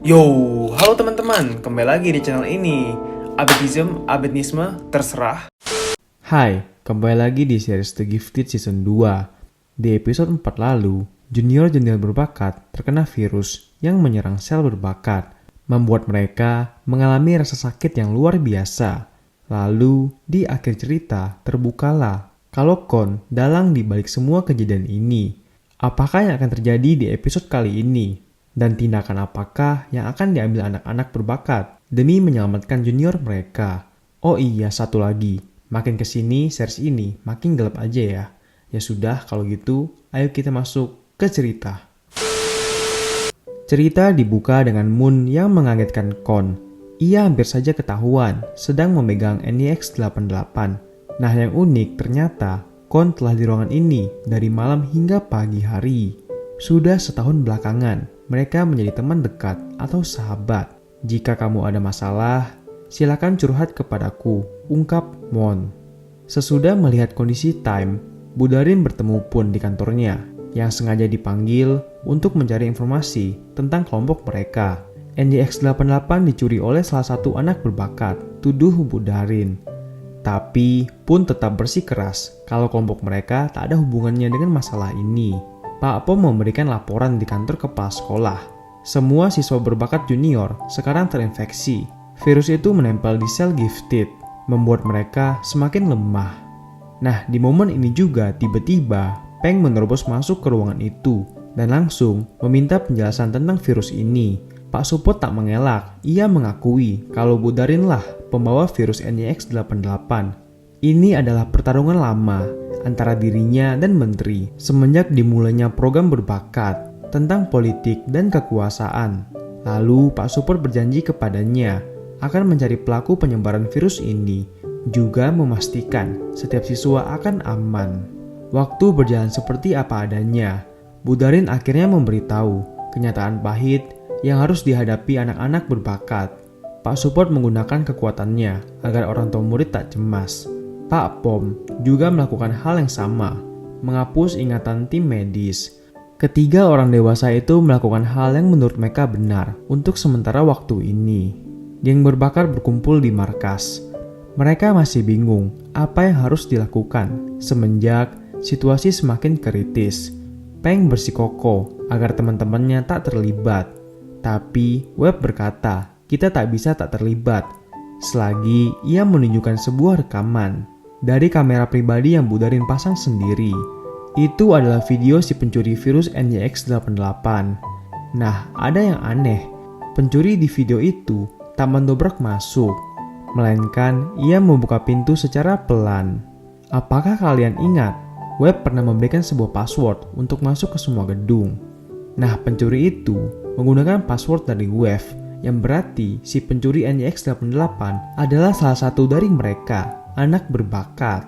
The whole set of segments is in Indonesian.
Yo, halo teman-teman, kembali lagi di channel ini. Abedisme, terserah. Hai, kembali lagi di series The Gifted Season 2. Di episode 4 lalu, junior-junior berbakat terkena virus yang menyerang sel berbakat, membuat mereka mengalami rasa sakit yang luar biasa. Lalu, di akhir cerita, terbukalah kalau Kon dalang di balik semua kejadian ini. Apakah yang akan terjadi di episode kali ini? Dan tindakan apakah yang akan diambil anak-anak berbakat demi menyelamatkan junior mereka? Oh iya, satu lagi. Makin kesini, series ini makin gelap aja ya. Ya sudah, kalau gitu, ayo kita masuk ke cerita. Cerita dibuka dengan Moon yang mengagetkan Kon. Ia hampir saja ketahuan sedang memegang NEX 88. Nah, yang unik ternyata Kon telah di ruangan ini dari malam hingga pagi hari. Sudah setahun belakangan, mereka menjadi teman dekat atau sahabat. Jika kamu ada masalah, silakan curhat kepadaku, ungkap Moon. Sesudah melihat kondisi Time, Budarin bertemu Pun di kantornya, yang sengaja dipanggil untuk mencari informasi tentang kelompok mereka. NDX88 dicuri oleh salah satu anak berbakat, tuduh Budarin. Tapi Pun tetap bersikeras kalau kelompok mereka tak ada hubungannya dengan masalah ini. Pak Pom memberikan laporan di kantor kepala sekolah. Semua siswa berbakat junior sekarang terinfeksi. Virus itu menempel di sel gifted, membuat mereka semakin lemah. Nah, di momen ini juga tiba-tiba Peng menerobos masuk ke ruangan itu dan langsung meminta penjelasan tentang virus ini. Pak Supot tak mengelak, ia mengakui kalau Budarin lah pembawa virus NEX88. Ini adalah pertarungan lama antara dirinya dan menteri semenjak dimulainya program berbakat tentang politik dan kekuasaan. Lalu Pak Supot berjanji kepadanya akan mencari pelaku penyebaran virus ini, juga memastikan setiap siswa akan aman. Waktu berjalan seperti apa adanya, Budarin akhirnya memberitahu kenyataan pahit yang harus dihadapi anak-anak berbakat. Pak Supot menggunakan kekuatannya agar orang tua murid tak cemas. Pak Pom juga melakukan hal yang sama, menghapus ingatan tim medis. Ketiga orang dewasa itu melakukan hal yang menurut mereka benar untuk sementara waktu ini. Geng berbakat berkumpul di markas. Mereka masih bingung apa yang harus dilakukan semenjak situasi semakin kritis. Peng bersikukuh agar teman-temannya tak terlibat. Tapi Webb berkata, kita tak bisa tak terlibat. Selagi ia menunjukkan sebuah rekaman dari kamera pribadi yang Budarin pasang sendiri. Itu adalah video si pencuri virus NEX88. Nah, ada yang aneh. Pencuri di video itu tak mendobrak masuk, melainkan ia membuka pintu secara pelan. Apakah kalian ingat, Webb pernah memberikan sebuah password untuk masuk ke semua gedung? Nah, pencuri itu menggunakan password dari Webb, yang berarti si pencuri NEX88 adalah salah satu dari mereka, anak berbakat.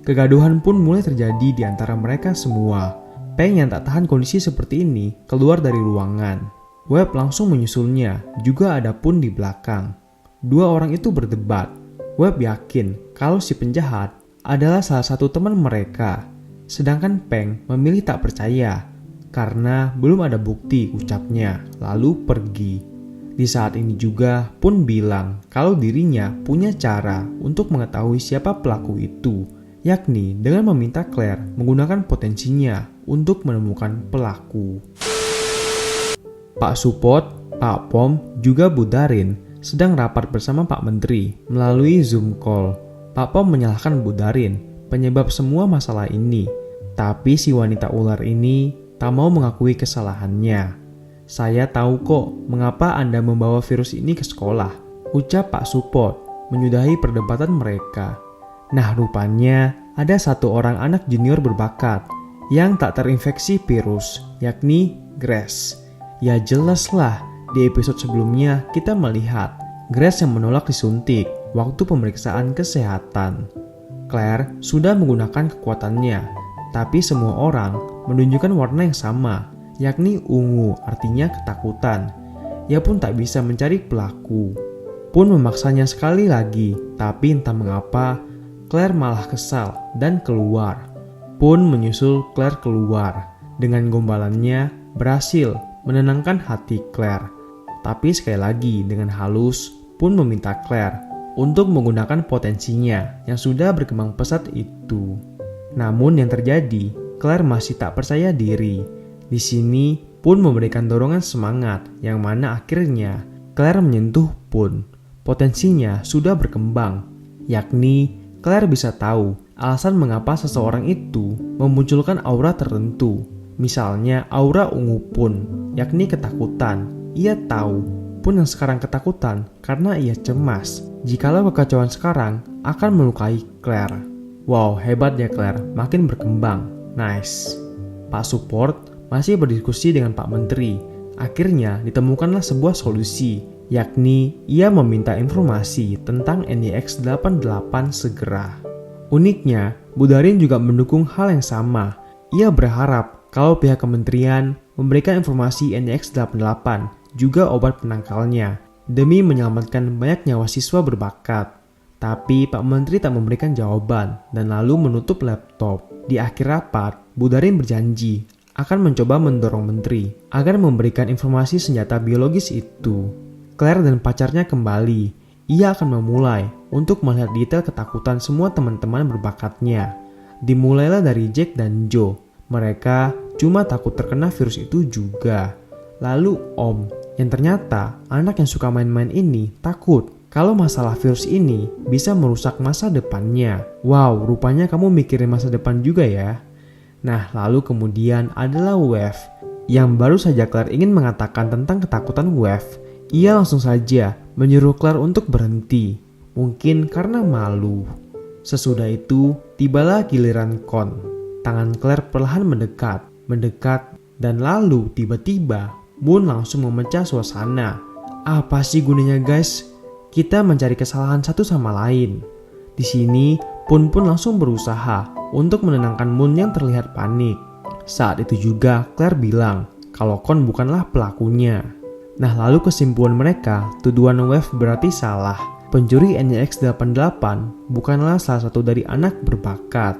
Kegaduhan pun mulai terjadi di antara mereka semua. Peng yang tak tahan kondisi seperti ini keluar dari ruangan. Webb langsung menyusulnya, juga ada Pun di belakang. Dua orang itu berdebat. Webb yakin kalau si penjahat adalah salah satu teman mereka. Sedangkan Peng memilih tak percaya, karena belum ada bukti ucapnya, lalu pergi. Di saat ini juga Pun bilang kalau dirinya punya cara untuk mengetahui siapa pelaku itu, yakni dengan meminta Claire menggunakan potensinya untuk menemukan pelaku. Pak Supot, Pak Pom, juga Budarin sedang rapat bersama Pak Menteri melalui Zoom call. Pak Pom menyalahkan Budarin penyebab semua masalah ini, tapi si wanita ular ini tak mau mengakui kesalahannya. Saya tahu kok mengapa Anda membawa virus ini ke sekolah, ucap Pak Supot menyudahi perdebatan mereka. Nah, rupanya ada satu orang anak junior berbakat yang tak terinfeksi virus, yakni Grace. Ya jelaslah, di episode sebelumnya kita melihat Grace yang menolak disuntik waktu pemeriksaan kesehatan. Claire sudah menggunakan kekuatannya, tapi semua orang menunjukkan warna yang sama, yakni ungu, artinya ketakutan. Ia pun tak bisa mencari pelaku. Pun memaksanya sekali lagi, tapi entah mengapa Claire malah kesal dan keluar. Pun menyusul Claire keluar. Dengan gombalannya berhasil menenangkan hati Claire. Tapi sekali lagi dengan halus Pun meminta Claire untuk menggunakan potensinya yang sudah berkembang pesat itu. Namun yang terjadi, Claire masih tak percaya diri. Di sini Pun memberikan dorongan semangat yang mana akhirnya Claire menyentuh Pun. Potensinya sudah berkembang, yakni Claire bisa tahu alasan mengapa seseorang itu memunculkan aura tertentu. Misalnya aura ungu Pun, yakni ketakutan. Ia tahu Pun yang sekarang ketakutan karena ia cemas jikalau kekacauan sekarang akan melukai Claire. Wow, hebat ya Claire, makin berkembang. Nice. Pak Support masih berdiskusi dengan Pak Menteri. Akhirnya ditemukanlah sebuah solusi, yakni ia meminta informasi tentang NYX-88 segera. Uniknya, Budarin juga mendukung hal yang sama. Ia berharap kalau pihak kementerian memberikan informasi NYX-88 juga obat penangkalnya demi menyelamatkan banyak nyawa siswa berbakat. Tapi Pak Menteri tak memberikan jawaban dan lalu menutup laptop. Di akhir rapat, Budarin berjanji akan mencoba mendorong menteri agar memberikan informasi senjata biologis itu. Claire dan pacarnya kembali. Ia akan memulai untuk melihat detail ketakutan semua teman-teman berbakatnya. Dimulailah dari Jack dan Joe. Mereka cuma takut terkena virus itu juga. Lalu Om, yang ternyata anak yang suka main-main ini takut kalau masalah virus ini bisa merusak masa depannya. Wow, rupanya kamu mikirin masa depan juga ya. Nah, lalu kemudian adalah Wave. Yang baru saja Claire ingin mengatakan tentang ketakutan Wave, ia langsung saja menyuruh Claire untuk berhenti. Mungkin karena malu. Sesudah itu, tibalah giliran Con. Tangan Claire perlahan mendekat, dan lalu tiba-tiba Moon langsung memecah suasana. Apa sih gunanya guys? Kita mencari kesalahan satu sama lain. Di sini, Pun langsung berusaha untuk menenangkan Moon yang terlihat panik. Saat itu juga Claire bilang kalau Con bukanlah pelakunya. Nah, lalu kesimpulan mereka, tuduhan Wave berarti salah. Pencuri NYX-88 bukanlah salah satu dari anak berbakat.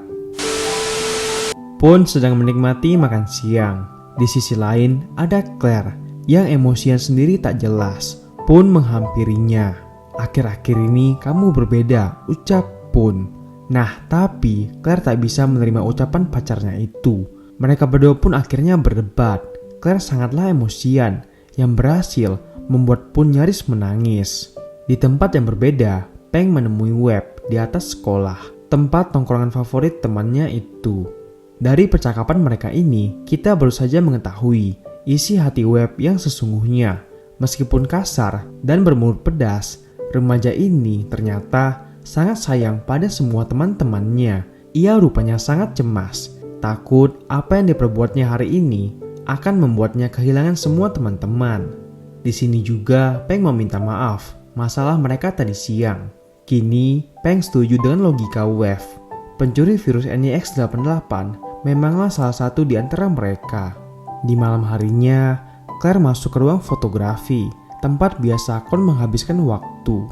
Pun sedang menikmati makan siang. Di sisi lain, ada Claire yang emosian sendiri tak jelas. Pun menghampirinya. Akhir-akhir ini kamu berbeda, ucap Pun. Nah, tapi Claire tak bisa menerima ucapan pacarnya itu. Mereka berdua pun akhirnya berdebat. Claire sangatlah emosian, yang berhasil membuat Pun nyaris menangis. Di tempat yang berbeda, Peng menemui Web di atas sekolah, tempat tongkrongan favorit temannya itu. Dari percakapan mereka ini, kita baru saja mengetahui isi hati Web yang sesungguhnya. Meskipun kasar dan bermulut pedas, remaja ini ternyata sangat sayang pada semua teman-temannya. Ia rupanya sangat cemas, takut apa yang diperbuatnya hari ini akan membuatnya kehilangan semua teman-teman. Di sini juga Peng meminta maaf masalah mereka tadi siang. Kini Peng setuju dengan logika Wave. Pencuri virus NYX-88 memanglah salah satu di antara mereka. Di malam harinya, Claire masuk ke ruang fotografi, tempat biasa Con menghabiskan waktu.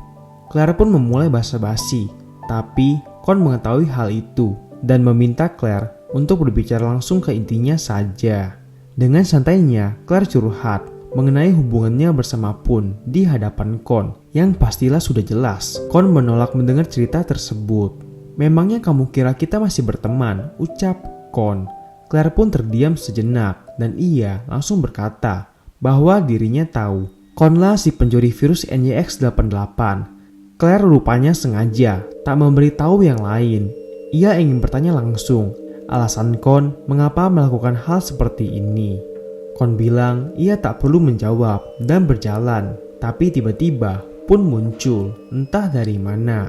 Claire pun memulai basa-basi, tapi Con mengetahui hal itu dan meminta Claire untuk berbicara langsung ke intinya saja. Dengan santainya, Claire curhat mengenai hubungannya bersama Pun di hadapan Con, yang pastilah sudah jelas Con menolak mendengar cerita tersebut. Memangnya kamu kira kita masih berteman, ucap Con. Claire pun terdiam sejenak dan ia langsung berkata bahwa dirinya tahu Conlah si pencuri virus NYX-88. Claire rupanya sengaja tak memberitahu yang lain. Ia ingin bertanya langsung alasan Con mengapa melakukan hal seperti ini. Con bilang ia tak perlu menjawab dan berjalan, tapi tiba-tiba Pun muncul entah dari mana.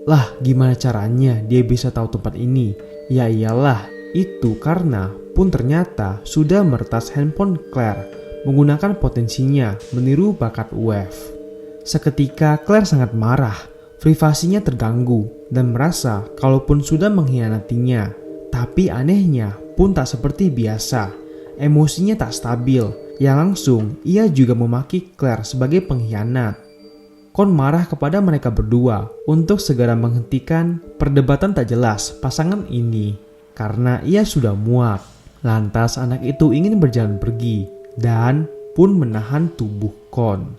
Lah, gimana caranya dia bisa tahu tempat ini? Ya iyalah, itu karena Pun ternyata sudah meretas handphone Claire menggunakan potensinya meniru bakat Wave. Seketika Claire sangat marah, privasinya terganggu dan merasa kalau Pun sudah mengkhianatinya. Tapi anehnya Pun tak seperti biasa, emosinya tak stabil. Ya langsung ia juga memaki Claire sebagai pengkhianat. Con marah kepada mereka berdua untuk segera menghentikan perdebatan tak jelas pasangan ini. Karena ia sudah muak. Lantas anak itu ingin berjalan pergi dan pun menahan tubuh Kon.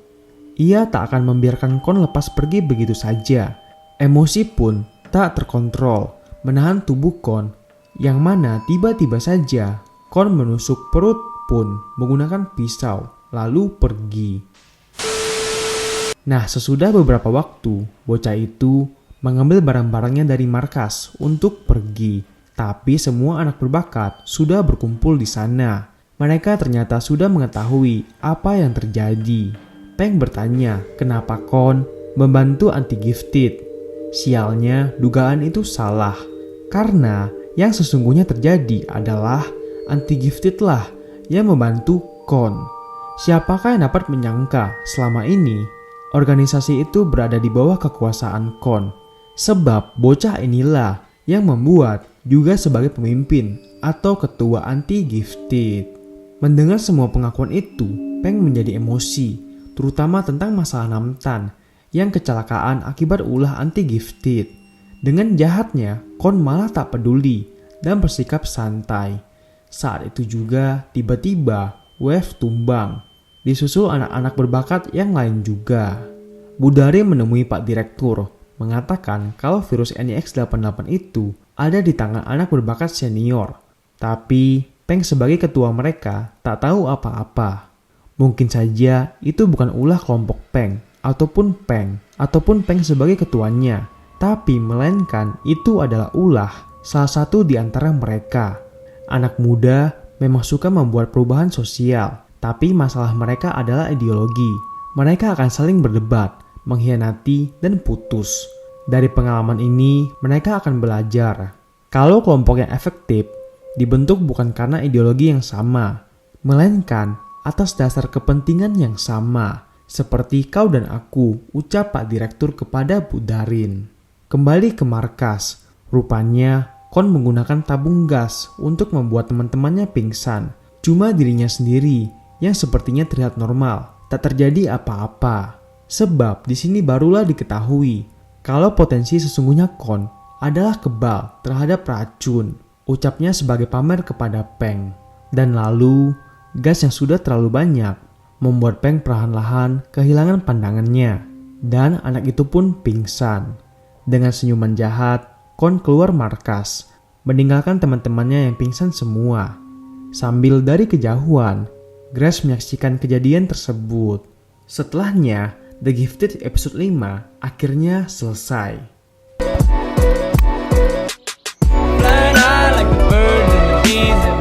Ia tak akan membiarkan Kon lepas pergi begitu saja. Emosi pun tak terkontrol menahan tubuh Kon, yang mana tiba-tiba saja Kon menusuk perut pun menggunakan pisau lalu pergi. Nah, sesudah beberapa waktu, bocah itu mengambil barang-barangnya dari markas untuk pergi. Tapi semua anak berbakat sudah berkumpul di sana. Mereka ternyata sudah mengetahui apa yang terjadi. Peng bertanya kenapa Kon membantu anti-gifted. Sialnya, dugaan itu salah. Karena yang sesungguhnya terjadi adalah anti-gifted lah yang membantu Kon. Siapakah yang dapat menyangka selama ini organisasi itu berada di bawah kekuasaan Kon? Sebab bocah inilah yang membuat juga sebagai pemimpin atau ketua anti-gifted. Mendengar semua pengakuan itu, Peng menjadi emosi, terutama tentang masalah Namtan yang kecelakaan akibat ulah anti-gifted. Dengan jahatnya, Kon malah tak peduli dan bersikap santai. Saat itu juga tiba-tiba Wave tumbang, disusul anak-anak berbakat yang lain juga. Budari menemui Pak Direktur, mengatakan kalau virus NEX88 itu ada di tangan anak berbakat senior. Tapi Peng sebagai ketua mereka tak tahu apa-apa. Mungkin saja itu bukan ulah kelompok Peng ataupun Peng sebagai ketuanya, tapi melainkan itu adalah ulah salah satu di antara mereka. Anak muda memang suka membuat perubahan sosial, tapi masalah mereka adalah ideologi. Mereka akan saling berdebat, mengkhianati, dan putus. Dari pengalaman ini, mereka akan belajar. Kalau kelompok yang efektif dibentuk bukan karena ideologi yang sama, melainkan atas dasar kepentingan yang sama. Seperti kau dan aku, ucap Pak Direktur kepada Bu Darin. Kembali ke markas, rupanya Kon menggunakan tabung gas untuk membuat teman-temannya pingsan. Cuma dirinya sendiri yang sepertinya terlihat normal, tak terjadi apa-apa. Sebab di sini barulah diketahui kalau potensi sesungguhnya Kon adalah kebal terhadap racun, ucapnya sebagai pamer kepada Peng. Dan lalu, gas yang sudah terlalu banyak membuat Peng perlahan-lahan kehilangan pandangannya. Dan anak itu pun pingsan. Dengan senyuman jahat, Kon keluar markas, meninggalkan teman-temannya yang pingsan semua. Sambil dari kejauhan, Grace menyaksikan kejadian tersebut. Setelahnya, The Gifted episode 5 akhirnya selesai. Flying high like the birds and the bees.